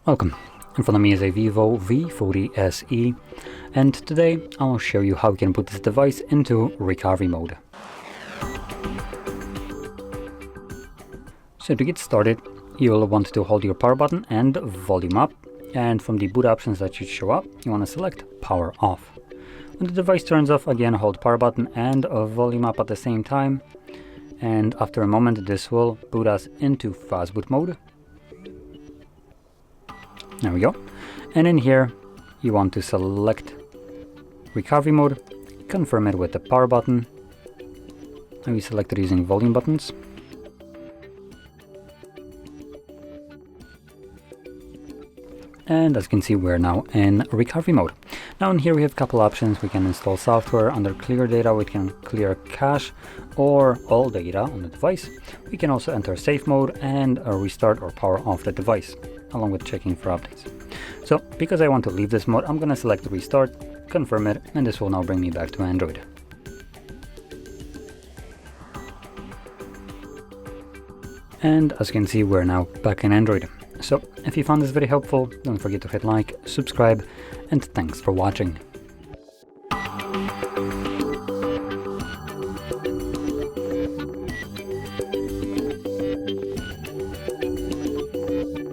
Welcome. In front of me is a VIVO V40 SE, and today I'll show you how you can put this device into recovery mode. So to get started, you'll want to hold your power button and volume up, and from the boot options that should show up, you want to select power off. When the device turns off, again hold power button and volume up at the same time, and after a moment this will boot us into fast boot mode. There we go. And in here you want to select recovery mode, confirm it with the power button, and we select it using volume buttons. And as you can see, we're now in recovery mode. Now in here we have a couple options. We can install software. Under clear data we can clear cache or all data on the device. We can also enter safe mode and restart or power off the device, along with checking for updates. So because I want to leave this mode, I'm going to select restart, confirm it, and this will now bring me back to Android. And as you can see, we're now back in Android. So if you found this video helpful, don't forget to hit like, subscribe, and thanks for watching.